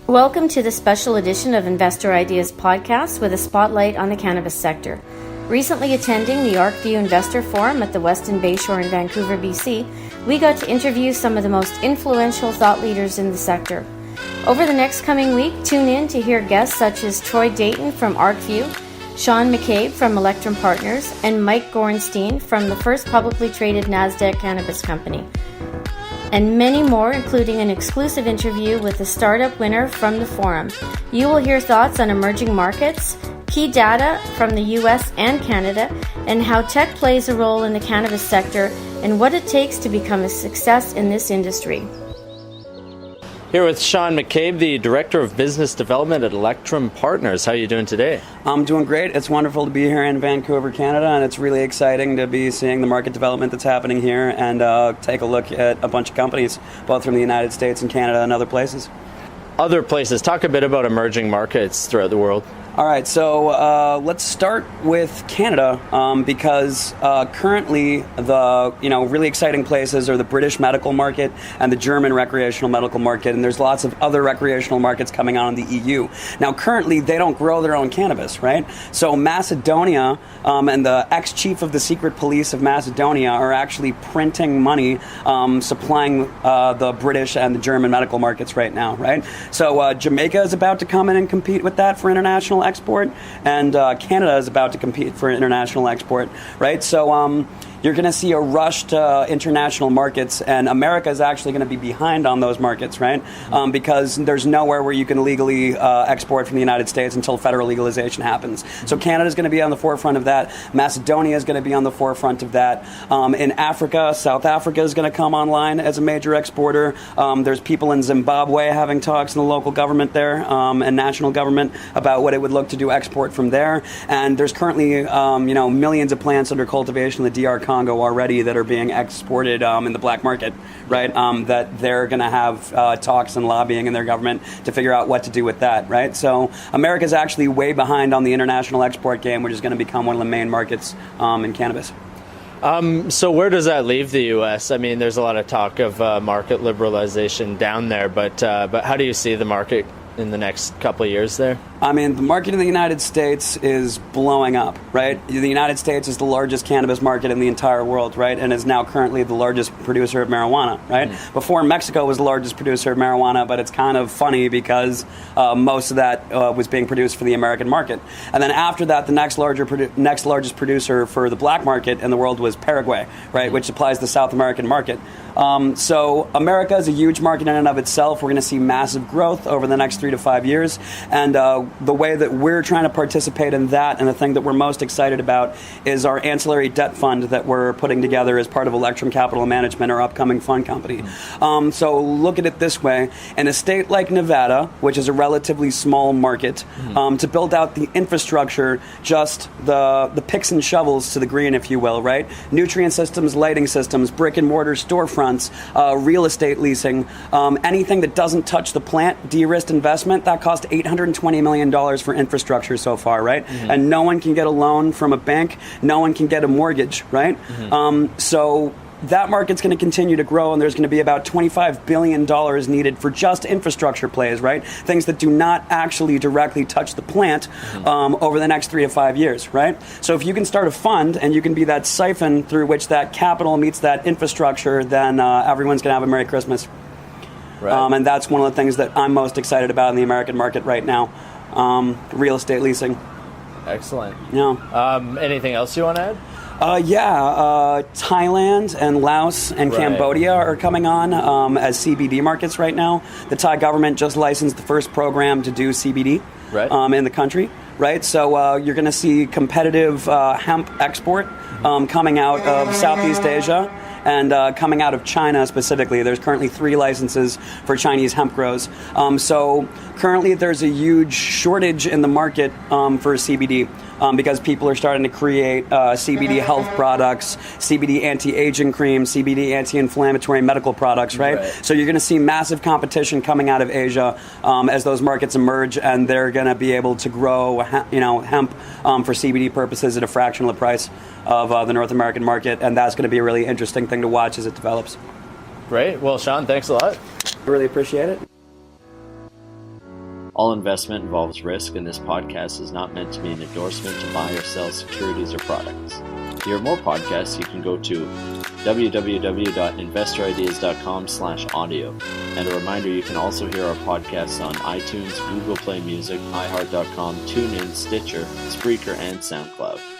Welcome to the special edition of Investor Ideas Podcast with a spotlight on the cannabis sector. Recently attending the ArcView Investor Forum at the Westin Bayshore in Vancouver, BC, we got to interview some of the most influential thought leaders in the sector. Over the next coming week, tune in to hear guests such as Troy Dayton from ArcView, Sean McCabe from Electrum Partners, and Mike Gorenstein from the first publicly traded NASDAQ cannabis company. And many more, including an exclusive interview with the startup winner from the forum. You will hear thoughts on emerging markets, key data from the US and Canada, and how tech plays a role in the cannabis sector and what it takes to become a success in this industry. Here with Sean McCabe, the Director of Business Development at Electrum Partners. How are you doing today? I'm doing great. It's wonderful to be here in Vancouver, Canada, and it's really exciting to be seeing the market development that's happening here and take a look at a bunch of companies, both from the United States and Canada and other places. Other places. Talk a bit about emerging markets throughout the world. All right, so let's start with Canada because currently the really exciting places are the British medical market and the German recreational medical market, and there's lots of other recreational markets coming on in the EU. Now, currently they don't grow their own cannabis, right? So Macedonia and the ex-chief of the secret police of Macedonia are actually printing money, supplying the British and the German medical markets right now, right? So Jamaica is about to come in and compete with that for international export, and Canada is about to compete for international export, right? So you're going to see a rush to international markets, and America is actually going to be behind on those markets, right? Because there's nowhere where you can legally export from the United States until federal legalization happens. So Canada is going to be on the forefront of that. Macedonia is going to be on the forefront of that. In Africa, South Africa is going to come online as a major exporter. There's people in Zimbabwe having talks in the local government there and national government about what it would look to do export from there. And there's currently millions of plants under cultivation in the DR Congo already that are being exported in the black market, right? That they're going to have talks and lobbying in their government to figure out what to do with that, right? So America's actually way behind on the international export game, which is going to become one of the main markets in cannabis. So where does that leave the U.S.? I mean, there's a lot of talk of market liberalization down there, but how do you see the market in the next couple of years there? I mean, the market in the United States is blowing up, right? The United States is the largest cannabis market in the entire world, right? And is now currently the largest producer of marijuana, right? Before, Mexico was the largest producer of marijuana, but it's kind of funny because most of that was being produced for the American market. And then after that, the next largest producer for the black market in the world was Paraguay, right? Which applies to the South American market. So America is a huge market in and of itself. We're going to see massive growth over the next 3 to 5 years. And the way that we're trying to participate in that, and the thing that we're most excited about, is our ancillary debt fund that we're putting together as part of Electrum Capital Management, our upcoming fund company. So look at it this way. In a state like Nevada, which is a relatively small market, to build out the infrastructure, just the picks and shovels to the green, if you will, right? Nutrient systems, lighting systems, brick and mortar storefronts, real estate leasing, anything that doesn't touch the plant, de-risked investment, that cost $820 million for infrastructure so far, right? And no one can get a loan from a bank, no one can get a mortgage, right? So that market's going to continue to grow, and there's going to be about $25 billion needed for just infrastructure plays, right? Things that do not actually directly touch the plant over the next 3 to 5 years, right? So if you can start a fund and you can be that siphon through which that capital meets that infrastructure, then everyone's going to have a Merry Christmas. Right. And that's one of the things that I'm most excited about in the American market right now, real estate leasing. Excellent. Yeah. Anything else you want to add? Thailand and Laos and Cambodia are coming on as CBD markets right now. The Thai government just licensed the first program to do CBD in the country. Right, so you're going to see competitive hemp export coming out of Southeast Asia and coming out of China specifically. There's currently 3 licenses for Chinese hemp grows. So currently there's a huge shortage in the market for CBD because people are starting to create CBD health products, CBD anti-aging cream, CBD anti-inflammatory medical products, right? So you're going to see massive competition coming out of Asia as those markets emerge, and they're going to be able to grow hemp for CBD purposes at a fraction of the price of the North American market, and that's going to be a really interesting thing to watch as it develops. Great. Well, Sean, thanks a lot. I really appreciate it. All investment involves risk, and this podcast is not meant to be an endorsement to buy or sell securities or products. To hear more podcasts, you can go to www.investorideas.com/audio. And a reminder, you can also hear our podcasts on iTunes, Google Play Music, iHeart.com, TuneIn, Stitcher, Spreaker, and SoundCloud.